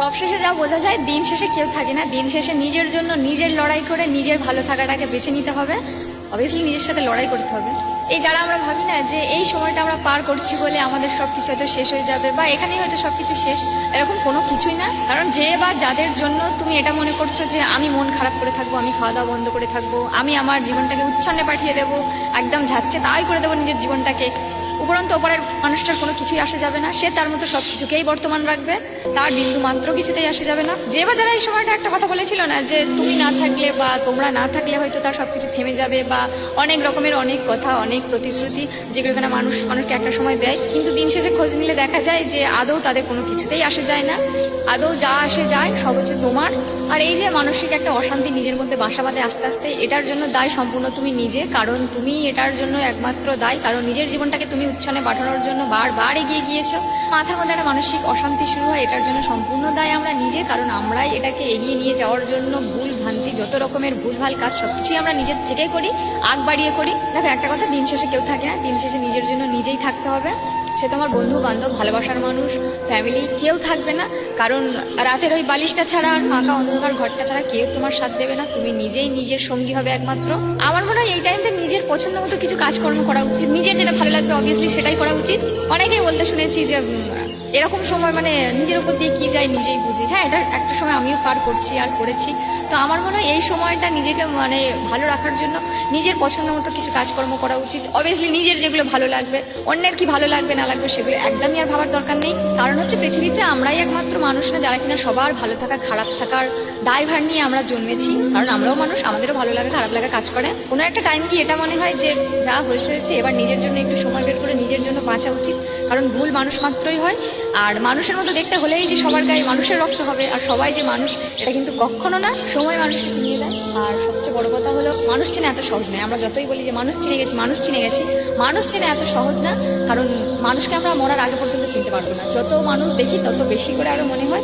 সবশেষে যা বোঝা যায়, দিন শেষে কেউ থাকে না। দিন শেষে নিজের জন্য নিজের লড়াই করে নিজের ভালো থাকাটাকে বেছে নিতে হবে। অবভিয়াসলি নিজের সাথে লড়াই করতে হবে। এই যারা আমরা ভাবি না যে এই সময়টা আমরা পার করছি বলে আমাদের সবকিছু হয়তো শেষ হয়ে যাবে বা এখানেই হয়তো সবকিছু শেষ, এরকম কোনো কিছুই না। কারণ যে বা যাদের জন্য তুমি এটা মনে করছো যে আমি মন খারাপ করে থাকবো, আমি খাওয়া দাওয়া বন্ধ করে থাকবো, আমি আমার জীবনটাকে উচ্ছন্নে পাঠিয়ে দেবো, একদম যাচ্ছে তাই করে দেবো নিজের জীবনটাকে, উপরন্তু ওপরের মানুষটার কোনো কিছুই আসে যাবে না। সে তার মতো সব কিছুকেই বর্তমান রাখবে, তার বিন্দু মাত্র কিছুতেই আসে যাবে না। যে বা যারা এই সময়টা একটা কথা বলেছিল না যে তুমি না থাকলে বা তোমরা না থাকলে হয়তো তার সবকিছু থেমে যাবে, বা অনেক রকমের অনেক কথা, অনেক প্রতিশ্রুতি যেগুলো কিনা মানুষকে একটা সময় দেয়, কিন্তু দিন শেষে খোঁজ নিলে দেখা যায় যে আদৌ তাদের কোনো কিছুতেই আসে যায় না। আদৌ যা আসে যায় সব হচ্ছে তোমার। আর এই যে মানসিক একটা অশান্তি নিজের মধ্যে বাসা বাঁধে আস্তে আস্তে, এটার জন্য দায় সম্পূর্ণ তুমি নিজে। কারণ তুমি এটার জন্য একমাত্র দায়ী, কারণ নিজের জীবনটাকে তুমি উচ্ছন্নে পাঠানোর জন্য বারবার এগিয়ে গিয়েছো। মাথার মধ্যে একটা মানসিক অশান্তি শুরু হয়, এটার জন্য সম্পূর্ণ দায় আমরা নিজে। কারণ আমরাই এটাকে এগিয়ে নিয়ে যাওয়ার জন্য ভুল ভ্রান্তি, যত রকমের ভুলভাল কাজ সবকিছুই আমরা নিজের থেকেই করি, আগ বাড়িয়ে করি। দেখো একটা কথা, দিন শেষে কেউ থাকে না। দিন শেষে নিজের জন্য নিজেই থাকতে হবে। সে তোমার বন্ধু বান্ধব, ভালোবাসার মানুষ, ফ্যামিলি কেউ থাকবে না। কারণ রাতের ওই বালিশটা ছাড়া আর ফাঁকা অন্ধকার ঘরটা ছাড়া কেউ তোমার সাথ দেবে না। তুমি নিজেই নিজের সঙ্গী হবে একমাত্র। আমার মনে হয় এই টাইমটা নিজের পছন্দ মতো কিছু কাজকর্ম করা উচিত। নিজের যেটা ভালো লাগবে অবভিয়াসলি সেটাই করা উচিত। অনেকেই বলতে শুনেছি যে এরকম সময় মানে নিজের উপর দিয়ে কি যায় নিজেই বুঝি। হ্যাঁ, এটা একটা সময় আমিও পার করছি আর করেছি। তো আমার মনে হয় এই সময়টা নিজেকে মানে ভালো রাখার জন্য নিজের পছন্দ মতো কিছু কাজকর্ম করা উচিত। অবভিয়াসলি নিজের যেগুলো ভালো লাগবে, অন্যের কি ভালো লাগবে না লাগবে সেগুলো একদমই আর ভাবার দরকার নেই। কারণ হচ্ছে পৃথিবীতে আমরাই একমাত্র মানুষ না যারা কিনা সবার ভালো থাকা খারাপ থাকার দায়ভার নিয়ে আমরা জন্মেছি। কারণ আমরাও মানুষ, আমাদেরও ভালো লাগা খারাপ লাগা কাজ করে। কোনো একটা টাইম কি এটা মনে হয় যে যা হয়েছে এবার নিজের জন্য একটু সময় বের করে নিজের জন্য বাঁচা উচিত। কারণ ভুল মানুষ মাত্রই হয়। আর মানুষের মতো দেখতে হলেই যে সবার গায়ে মানুষের রক্ত হবে আর সবাই যে মানুষ, এটা কিন্তু কখনো না। সময় মানুষকে চিনিয়ে দেয়। আর সবচেয়ে বড় কথা হলো, মানুষ চেনা এত সহজ নয়। আমরা যতই বলি যে মানুষ চিনে গেছি, মানুষ চিনে গেছি, মানুষ চেনা এত সহজ না। কারণ মানুষকে আমরা মরার আগে পর্যন্ত চিনতে পারবো না। যত মানুষ দেখি তত বেশি করে আরো মনে হয়